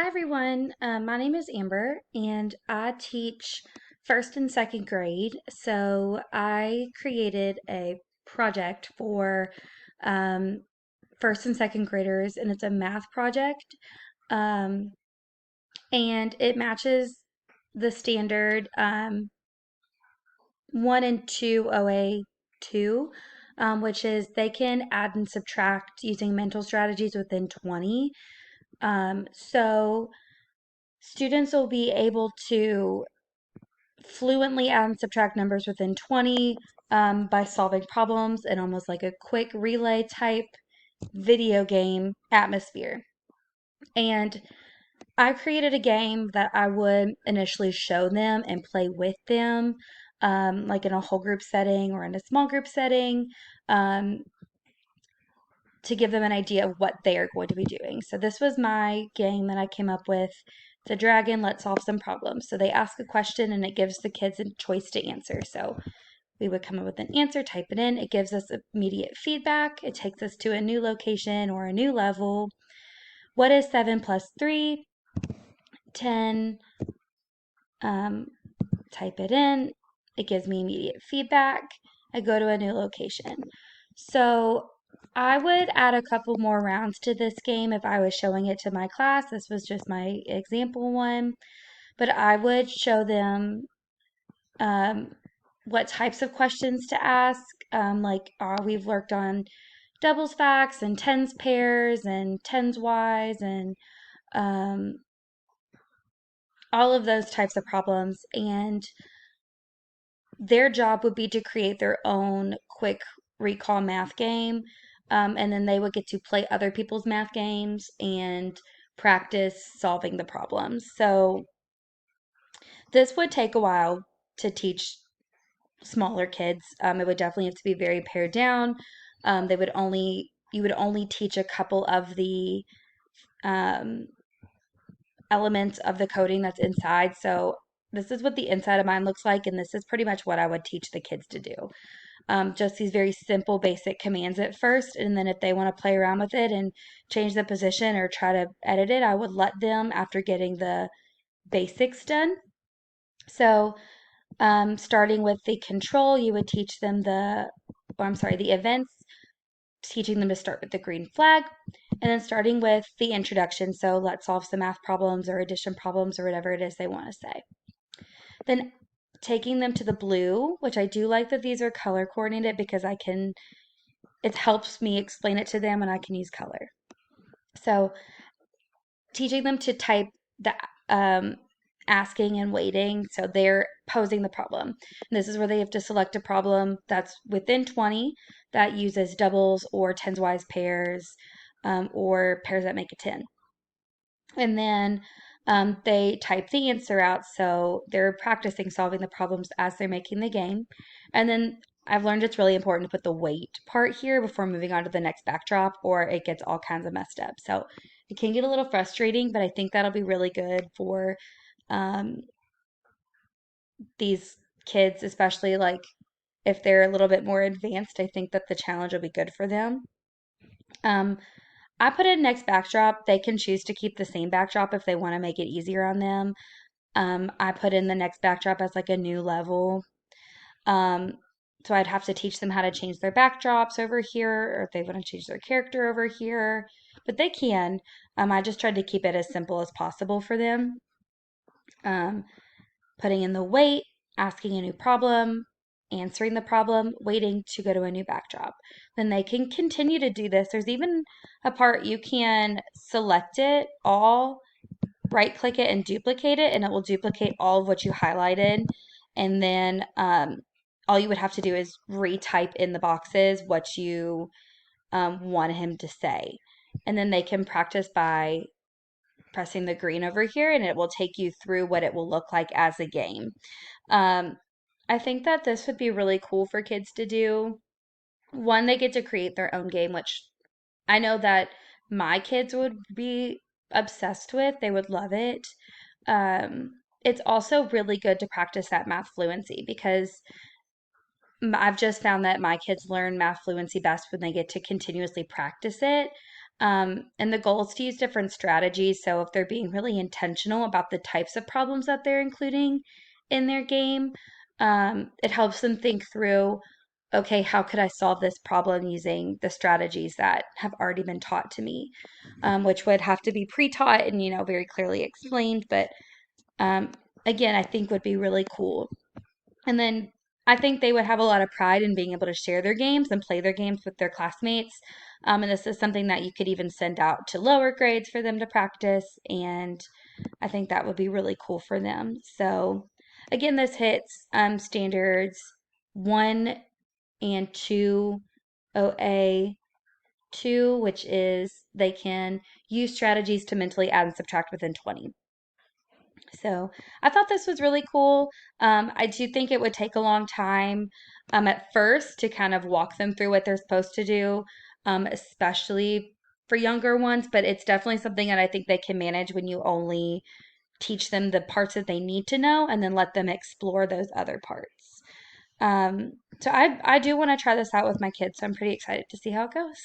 Hi everyone, my name is Amber and I teach first and second grade. So I created a project for um, first and second graders, and it's a math project. Um, and it matches the standard 1 and 2 OA 2, which is they can add and subtract using mental strategies within 20. So students will be able to fluently add and subtract numbers within 20 by solving problems in almost like a quick relay type video game atmosphere. And I created a game that I would initially show them and play with them, like in a whole group setting or in a small group setting, um, to give them an idea of what they are going to be doing. So this was my game that I came up with. The dragon, let's solve some problems. So they ask a question and it gives the kids a choice to answer. So we would come up with an answer, type it in. It gives us immediate feedback. It takes us to a new location or a new level. What is 7 plus 3? 10. Um, Type it in. It gives me immediate feedback. I go to a new location. So I would add a couple more rounds to this game if I was showing it to my class. This was just my example one. But I would show them um, what types of questions to ask. We've worked on doubles facts and tens pairs and tens whys and um, all of those types of problems. And their job would be to create their own quick recall math game. And then they would get to play other people's math games and practice solving the problems. So this would take a while to teach smaller kids. It would definitely have to be very pared down. You would only teach a couple of the um, elements of the coding that's inside. So this is what the inside of mine looks like, and this is pretty much what I would teach the kids to do. Just these very simple, basic commands at first, and then if they want to play around with it and change the position or try to edit it, I would let them after getting the basics done. So starting with the control, you would teach them the events, teaching them to start with the green flag, and then starting with the introduction. So let's solve some math problems or addition problems or whatever it is they want to say. Then taking them to the blue, which I do like that these are color coordinated because it helps me explain it to them and I can use color. So teaching them to type the asking and waiting. So they're posing the problem. And this is where they have to select a problem that's within 20 that uses doubles or tens wise pairs or pairs that make a 10. And then they type the answer out. So they're practicing solving the problems as they're making the game. And then I've learned it's really important to put the wait part here before moving on to the next backdrop, or it gets all kinds of messed up. So it can get a little frustrating, but I think that'll be really good for um, these kids, especially like if they're a little bit more advanced. I think that the challenge will be good for them. Um, I put in next backdrop. They can choose to keep the same backdrop if they want to make it easier on them. I put in the next backdrop as like a new level. Um, so I'd have to teach them how to change their backdrops over here, or if they want to change their character over here, but they can. I just tried to keep it as simple as possible for them. Um, Putting in the wait, asking a new problem, answering the problem, waiting to go to a new backdrop. Then they can continue to do this. There's even a part you can select it all, right click it and duplicate it, and it will duplicate all of what you highlighted. And then all you would have to do is retype in the boxes what you want him to say. And then they can practice by pressing the green over here, and it will take you through what it will look like as a game. Um, I think that this would be really cool for kids to do. One, they get to create their own game, which I know that my kids would be obsessed with. They would love it. It's also really good to practice that math fluency because I've just found that my kids learn math fluency best when they get to continuously practice it. And the goal is to use different strategies. So if they're being really intentional about the types of problems that they're including in their game, it helps them think through, okay, how could I solve this problem using the strategies that have already been taught to me, which would have to be pre-taught and, very clearly explained. But um, again, I think would be really cool. And then I think they would have a lot of pride in being able to share their games and play their games with their classmates. And this is something that you could even send out to lower grades for them to practice. And I think that would be really cool for them. So, again, this hits standards 1 and 2 OA 2, which is they can use strategies to mentally add and subtract within 20. So I thought this was really cool. I do think it would take a long time at first to kind of walk them through what they're supposed to do, especially for younger ones, but it's definitely something that I think they can manage when you only teach them the parts that they need to know and then let them explore those other parts. So I do want to try this out with my kids, so I'm pretty excited to see how it goes.